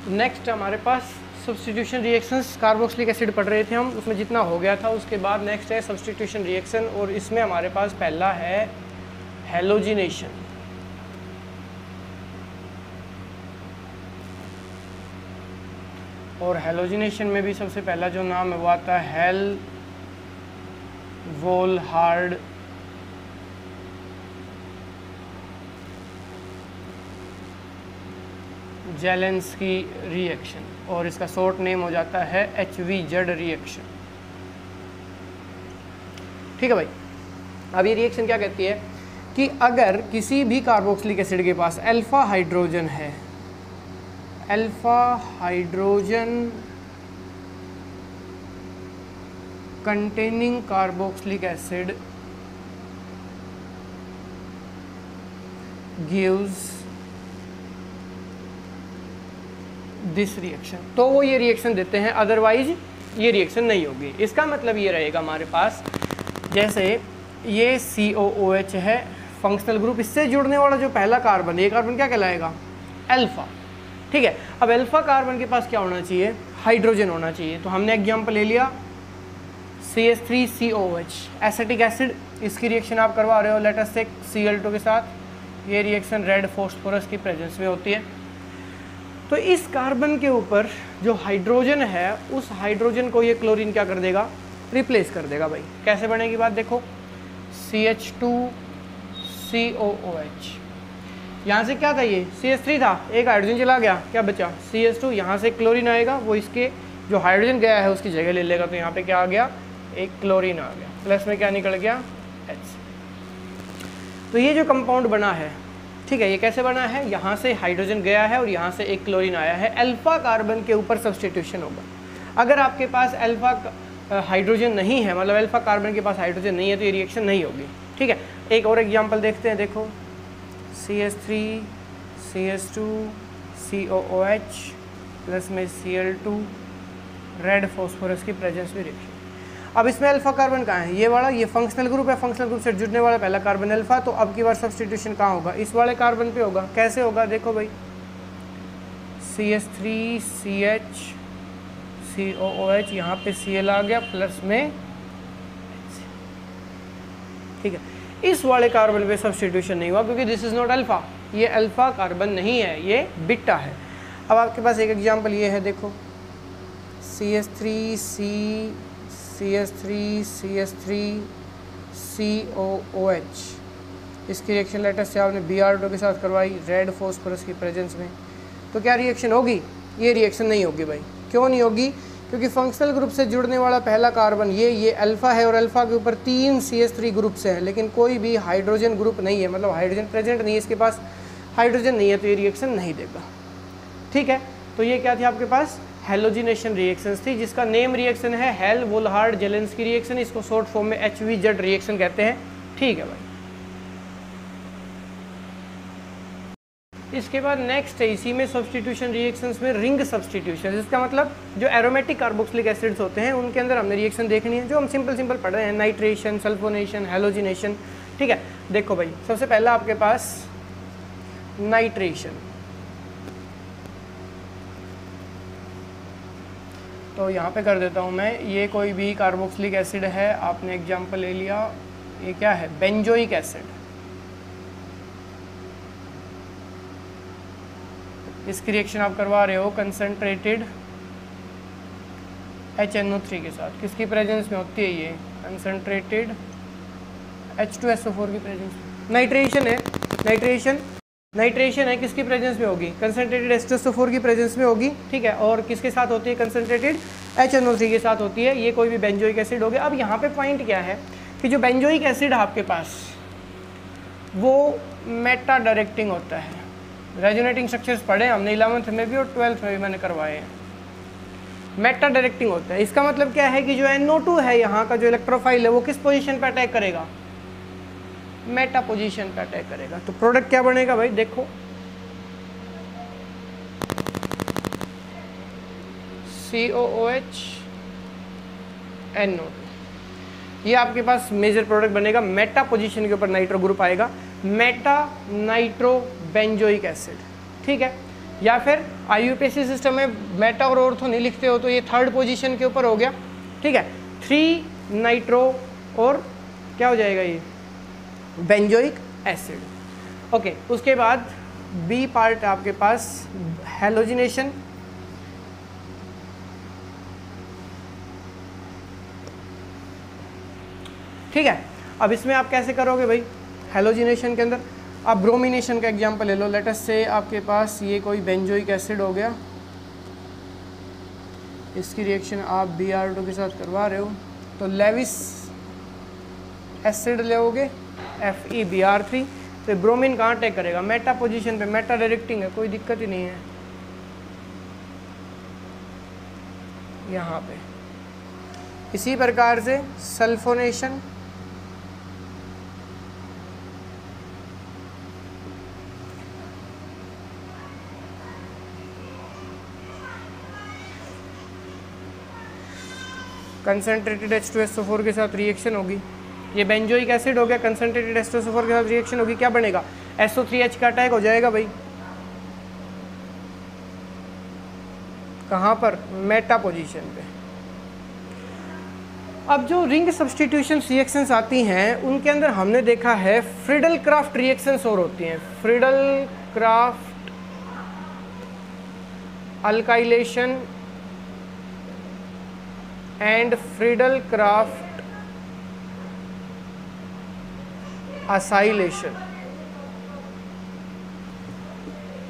Next हमारे पास substitution reactions, carboxylic acid पढ़ रहे थे हम, उसमें जितना हो गया था। उसके बाद नेक्स्ट है सब्स्टिट्यूशन रिएक्शन, और इसमें हमारे पास पहला है हैलोजिनेशन। और हैलोजिनेशन में भी सबसे पहला जो नाम है वो आता है हेल-वोल्हार्ड जेलेंस्की रिएक्शन, और इसका शॉर्ट नेम हो जाता है HVZ रिएक्शन। ठीक है भाई। अब ये रिएक्शन क्या कहती है कि अगर किसी भी कार्बोक्सिलिक एसिड के पास अल्फा हाइड्रोजन है, alpha hydrogen containing carboxylic acid gives this reaction, तो वो ये रिएक्शन देते हैं, अदरवाइज ये रिएक्शन नहीं होगी। इसका मतलब ये रहेगा हमारे पास, जैसे ये COOH है फंक्शनल ग्रुप, इससे जुड़ने वाला जो पहला कार्बन, ये कार्बन क्या कहलाएगा? अल्फा। ठीक है। अब अल्फा कार्बन के पास क्या होना चाहिए? हाइड्रोजन होना चाहिए। तो हमने एग्जाम्पल ले लिया CH3COOH एसिटिक एसिड, इसकी रिएक्शन आप करवा रहे हो लेटेस्ट से Cl2 के साथ। ये रिएक्शन रेड फॉस्फोरस की प्रेजेंस में होती है। तो इस कार्बन के ऊपर जो हाइड्रोजन है, उस हाइड्रोजन को ये क्लोरीन क्या कर देगा? रिप्लेस कर देगा भाई। कैसे बनेगी बात देखो, CH2COOH, यहाँ से क्या था, ये CH3 था, एक हाइड्रोजन चला गया, क्या बचा? CH2। यहाँ से क्लोरीन आएगा, वो इसके जो हाइड्रोजन गया है उसकी जगह ले लेगा, तो यहाँ पे क्या आ गया? एक क्लोरीन आ गया, प्लस में क्या निकल गया? H। तो ये जो कंपाउंड बना है, ठीक है, ये कैसे बना है? यहाँ से हाइड्रोजन गया है और यहाँ से एक क्लोरीन आया है, अल्फा कार्बन के ऊपर सब्स्टिट्यूशन होगा। अगर आपके पास अल्फा हाइड्रोजन नहीं है, मतलब अल्फा कार्बन के पास हाइड्रोजन नहीं है, तो ये रिएक्शन नहीं होगी। ठीक है। एक और एग्जांपल देखते हैं, देखो CH3 CH2 COOH प्लस में Cl2 रेड फॉस्फोरस की प्रेजेंस में रिएक्शन। अब इसमें अल्फा कार्बन कहाँ है? ये वाला, ये फंक्शनल ग्रुप है, फंक्शनल ग्रुप से जुड़ने वाला पहला कार्बन अल्फा, तो अब की बार सब्स्टिट्यूशन कहाँ होगा? इस वाले कार्बन पे होगा। कैसे होगा देखो भाई, CH3 CH COOH, यहाँ पे Cl आ गया प्लस में, ठीक है। इस वाले कार्बन पे सब्स्टिट्यूशन नहीं हुआ क्योंकि दिस इज नॉट अल्फा, ये अल्फा कार्बन नहीं है, ये बीटा है। अब आपके पास एक एग्जांपल ये है, देखो CH3 COOH, इसकी रिएक्शन लेटेस्ट से आपने Br2 के साथ करवाई रेड फॉस्फोरस की प्रेजेंस में, तो क्या रिएक्शन होगी? ये रिएक्शन नहीं होगी भाई। क्यों नहीं होगी? क्योंकि फंक्शनल ग्रुप से जुड़ने वाला पहला कार्बन ये अल्फा है, और अल्फा के ऊपर 3 CH3 ग्रुप्स हैं, लेकिन कोई भी हाइड्रोजन ग्रुप नहीं है, मतलब हाइड्रोजन प्रेजेंट नहीं है, इसके पास हाइड्रोजन नहीं है, तो ये रिएक्शन नहीं देगा। ठीक है। तो ये क्या थी आपके पास? हैलोजिनेशन रिएक्शंस थी, जिसका नेम रिएक्शन है हेल-वोल्हार्ड जेलेंस्की रिएक्शन, इसको शॉर्ट फॉर्म में HVZ रिएक्शन कहते हैं। ठीक है भाई। इसके बाद नेक्स्ट है, इसी में सब्स्टिट्यूशन रिएक्शंस में रिंग सब्स्टिट्यूशन, इसका मतलब जो एरोमेटिक कार्बोक्सिलिक एसिड्स होते हैं उनके अंदर हमने रिएक्शन देखनी है, जो हम सिंपल पढ़ रहे हैं, नाइट्रेशन, सल्फोनेशन, हैलोजिनेशन। ठीक है। देखो भाई, सबसे पहला आपके पास नाइट्रेशन, तो यहाँ पे कर देता हूँ मैं, ये कोई भी कार्बोक्सिलिक एसिड है, आपने एग्जाम्पल ले लिया, ये क्या है? Benzoic acid. इसकी रिएक्शन आप करवा रहे हो कंसंट्रेटेड HNO3 के साथ, किसकी प्रेजेंस में होती है? ये कंसंट्रेटेड H2SO4 की प्रेजेंस में। नाइट्रेशन है, किसकी प्रेजेंस में होगी? कंसंट्रेटेड H2SO4 की प्रेजेंस में होगी। ठीक है। और किसके साथ होती है? कंसंट्रेटेड HNO3 के साथ होती है। ये कोई भी बेंजोइक एसिड हो गया। अब यहाँ पे पॉइंट क्या है कि जो बेंजोइक एसिड है आपके पास, वो मेटा डायरेक्टिंग होता है। रेजोनेटिंग स्ट्रक्चर्स पढ़े हमने 11th में भी और 12th में भी मैंने करवाए हैं। मेटा डायरेक्टिंग होता है, इसका मतलब क्या है कि जो NO2 है यहाँ का जो इलेक्ट्रोफाइल है, वो किस पोजीशन पे अटैक करेगा? मेटा पोजीशन पे अटैक करेगा। तो प्रोडक्ट क्या बनेगा भाई? देखो COOH NO2, ये आपके पास मेजर प्रोडक्ट बनेगा। मेटा पोजीशन के ऊपर नाइट्रो ग्रुप आएगा, मेटा नाइट्रो बेंजोइक एसिड। ठीक है। या फिर IUPAC सिस्टम में मेटा और ऑर्थो नहीं लिखते हो तो ये थर्ड पोजीशन के ऊपर हो गया, ठीक है। 3 नाइट्रो और क्या हो जाएगा ये बेंजोइक एसिड। ओके, उसके बाद बी पार्ट आपके पास हैलोजिनेशन, ठीक है। अब इसमें आप कैसे करोगे भाई, हैलोजिनेशन के अंदर आप ब्रोमिनेशन का एग्जांपल ले लो। लेट अस से आपके पास ये कोई बेंजोइक एसिड हो गया, इसकी रिएक्शन आप Br2 के साथ करवा रहे हो तो लेविस एसिड लोगे FeBr3, तो ब्रोमीन कहाँ अटैक करेगा, मेटा पोजीशन पे, मेटा डायरेक्टिंग है, कोई दिक्कत ही नहीं है यहाँ पे। इसी प्रकार से सल्फोनेशन, कंसनट्रेटेड H2SO4 के साथ रिएक्शन होगी, ये बेंजोइक एसिड हो गया, कंसनट्रेटेड H2SO4 के साथ रिएक्शन होगी, क्या बनेगा, SO3H का अटैक हो जाएगा भाई, कहाँ पर, मेटा पोजीशन पे। अब जो रिंग सब्स्टिट्यूशन रिएक्शंस आती हैं उनके अंदर हमने देखा है फ्रीडल क्राफ्ट रिएक्शंस और होती हैं, Friedel craft alkylation and Friedel craft acylation,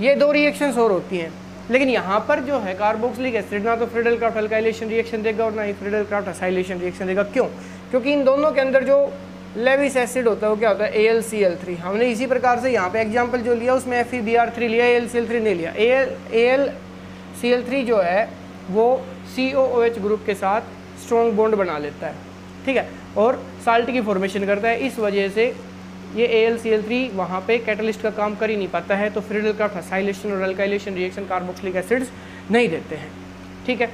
ये 2 रिएक्शंस और होती हैं। लेकिन यहाँ पर जो है कार्बोक्सिलिक एसिड ना तो फ्रीडल क्राफ्ट अल्काइलेशन रिएक्शन देगा और ना ही फ्रीडल क्राफ्ट असाइलेशन रिएक्शन देगा। क्यों? क्योंकि इन दोनों के अंदर जो लेविस एसिड होता है वो क्या होता है, AlCl3। हमने इसी प्रकार से यहाँ पे एग्जांपल जो लिया उसमें FeBr3 लिया, AlCl3 नहीं लिया। AlCl3 जो है वो COOH ग्रुप के साथ स्ट्रॉन्ग बॉन्ड बना लेता है, ठीक है, और साल्ट की फॉर्मेशन करता है। इस वजह से ये AlCl3 वहाँ पे कैटलिस्ट का काम कर ही नहीं पाता है, तो फ्रीडल क्राफ्ट असाइलेशन और अल्काइलेशन रिएक्शन कार्बोक्सिलिक एसिड्स नहीं देते हैं, ठीक है।